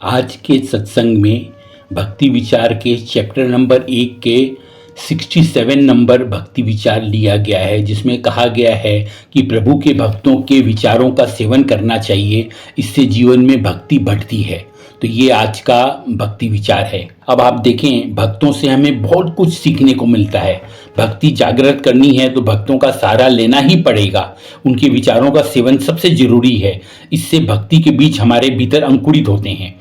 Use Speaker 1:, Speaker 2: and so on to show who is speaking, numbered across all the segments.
Speaker 1: आज के सत्संग में भक्ति विचार के चैप्टर नंबर 1 के 67 नंबर भक्ति विचार लिया गया है, जिसमें कहा गया है कि प्रभु के भक्तों के विचारों का सेवन करना चाहिए, इससे जीवन में भक्ति बढ़ती है। तो ये आज का भक्ति विचार है। अब आप देखें, भक्तों से हमें बहुत कुछ सीखने को मिलता है। भक्ति जागृत करनी है तो भक्तों का सहारा लेना ही पड़ेगा। उनके विचारों का सेवन सबसे जरूरी है। इससे भक्ति के बीज हमारे भीतर अंकुरित होते हैं।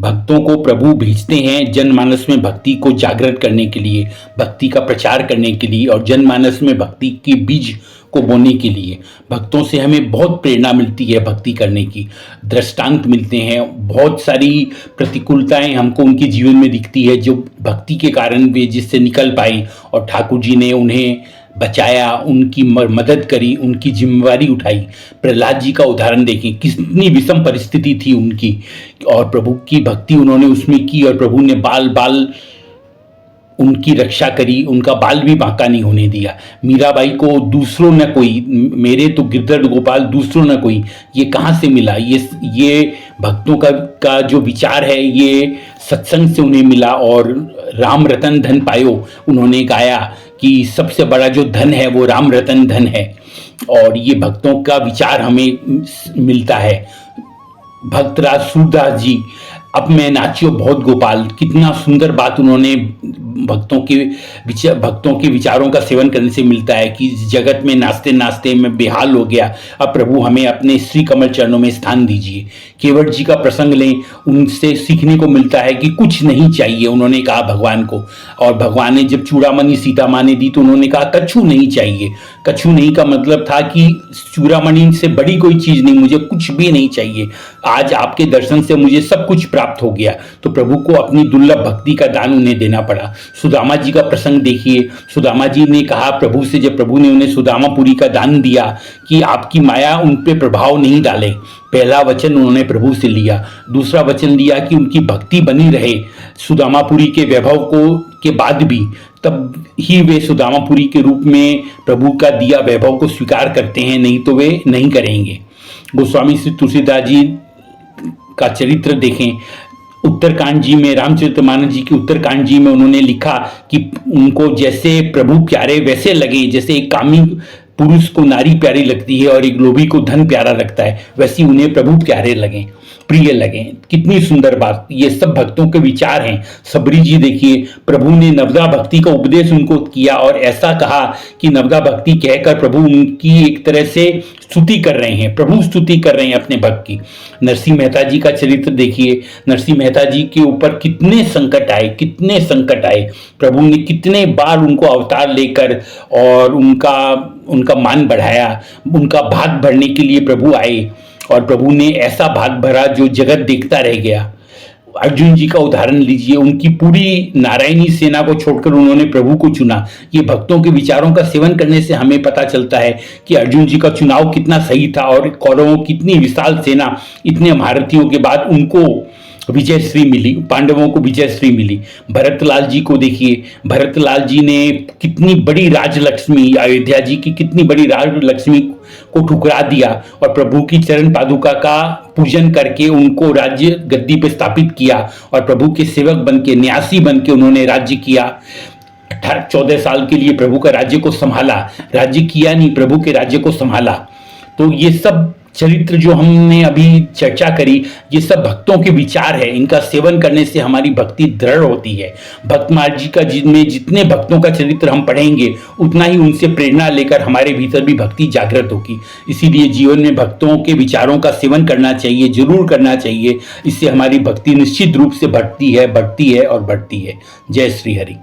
Speaker 1: भक्तों को प्रभु भेजते हैं जनमानस में भक्ति को जागृत करने के लिए, भक्ति का प्रचार करने के लिए और जनमानस में भक्ति के बीज को बोने के लिए। भक्तों से हमें बहुत प्रेरणा मिलती है भक्ति करने की, दृष्टांत मिलते हैं, बहुत सारी प्रतिकूलताएं हमको उनके जीवन में दिखती है जो भक्ति के कारण वे जिससे निकल पाई और ठाकुर जी ने उन्हें बचाया, उनकी मदद करी, उनकी जिम्मेवारी उठाई। प्रहलाद जी का उदाहरण देखें, कितनी विषम परिस्थिति थी उनकी और प्रभु की भक्ति उन्होंने उसमें की और प्रभु ने बाल बाल उनकी रक्षा करी, उनका बाल भी बांका नहीं होने दिया। मीराबाई को दूसरों न कोई, मेरे तो गिरधर गोपाल दूसरों न कोई, ये कहाँ से मिला? ये भक्तों का जो विचार है ये सत्संग से उन्हें मिला और राम रतन धन पायो। उन्होंने गाया कि सबसे बड़ा जो धन है वो राम रतन धन है और ये भक्तों का विचार हमें मिलता है। भक्तराज सूरदास जी, अब मैं नाचियो बहुत गोपाल, कितना सुंदर बात उन्होंने भक्तों के विचारों का सेवन करने से मिलता है कि जगत में नाचते नाचते मैं बेहाल हो गया, अब प्रभु हमें अपने श्री कमल चरणों में स्थान दीजिए। केवट जी का प्रसंग लें, उनसे सीखने को मिलता है कि कुछ नहीं चाहिए, उन्होंने कहा भगवान को, और भगवान ने जब चूड़ामणि सीता माँ ने दी तो उन्होंने कहा कछु नहीं चाहिए। कछु नहीं का मतलब था कि चूड़ामणि से बड़ी कोई चीज नहीं, मुझे कुछ भी नहीं चाहिए, आज आपके दर्शन से मुझे सब कुछ प्राप्त हो गया। तो प्रभु को अपनी दुर्लभ भक्ति का दान उन्हें देना पड़ा। सुदामा जी का प्रसंग देखिए, सुदामा जी ने कहा प्रभु से, जब प्रभु ने उन्हें सुदामापुरी का दान दिया कि आपकी माया उन पे प्रभाव नहीं डाले। पहला वचन उन्होंने प्रभु से लिया, दूसरा वचन लिया कि उनकी भक्ति बनी रहे सुदामापुरी के वैभव को के बाद भी, तब ही वे सुदामापुरी के रूप में प्रभु का दिया वैभव को स्वीकार करते हैं, नहीं तो वे नहीं करेंगे। गोस्वामी श्री तुलसीदास जी का चरित्र देखें, उत्तरकांड जी में, रामचरितमानस जी की उत्तरकांड जी में उन्होंने लिखा कि उनको जैसे प्रभु प्यारे वैसे लगे, जैसे एक कामी पुरुष को नारी प्यारी लगती है और एक लोभी को धन प्यारा लगता है, वैसे उन्हें प्रभु प्यारे लगे, प्रिय लगे। कितनी सुंदर बात! ये सब भक्तों के विचार हैं। सबरी जी देखिए, प्रभु ने नवदा भक्ति का उपदेश उनको किया और ऐसा कहा कि नवदा भक्ति कहकर प्रभु उनकी एक तरह से स्तुति कर रहे हैं, प्रभु स्तुति कर रहे हैं अपने भक्त की। नरसिंह मेहता जी का चरित्र देखिए, नरसिंह मेहता जी के ऊपर कितने संकट आए, प्रभु ने कितने बार उनको अवतार लेकर और उनका मान बढ़ाया, उनका भाग भरने के लिए प्रभु आए और प्रभु ने ऐसा भाग भरा जो जगत देखता रह गया। अर्जुन जी का उदाहरण लीजिए, उनकी पूरी नारायणी सेना को छोड़कर उन्होंने प्रभु को चुना। ये भक्तों के विचारों का सेवन करने से हमें पता चलता है कि अर्जुन जी का चुनाव कितना सही था और कौरवों की इतनी विशाल सेना, इतने महारथियों के बाद उनको विजय श्री मिली, पांडवों को विजय श्री मिली। भरतलाल जी को देखिए, भरतलाल जी ने कितनी बड़ी राजलक्ष्मी, अयोध्या जी की कितनी बड़ी राजलक्ष्मी को ठुकरा दिया और प्रभु की चरण पादुका का पूजन करके उनको राज्य गद्दी पे स्थापित किया और प्रभु के सेवक बनके, न्यासी बनके उन्होंने राज्य किया। 14 साल के लिए प्रभु का राज्य को संभाला, राज्य किया नहीं, प्रभु के राज्य को संभाला। तो ये सब चरित्र जो हमने अभी चर्चा करी, ये सब भक्तों के विचार है। इनका सेवन करने से हमारी भक्ति दृढ़ होती है। भक्त मार्ग जी का जितने भक्तों का चरित्र हम पढ़ेंगे, उतना ही उनसे प्रेरणा लेकर हमारे भीतर भी भक्ति जागृत होगी। इसीलिए जीवन में भक्तों के विचारों का सेवन करना चाहिए, जरूर करना चाहिए। इससे हमारी भक्ति निश्चित रूप से बढ़ती है और बढ़ती है। जय श्री हरि।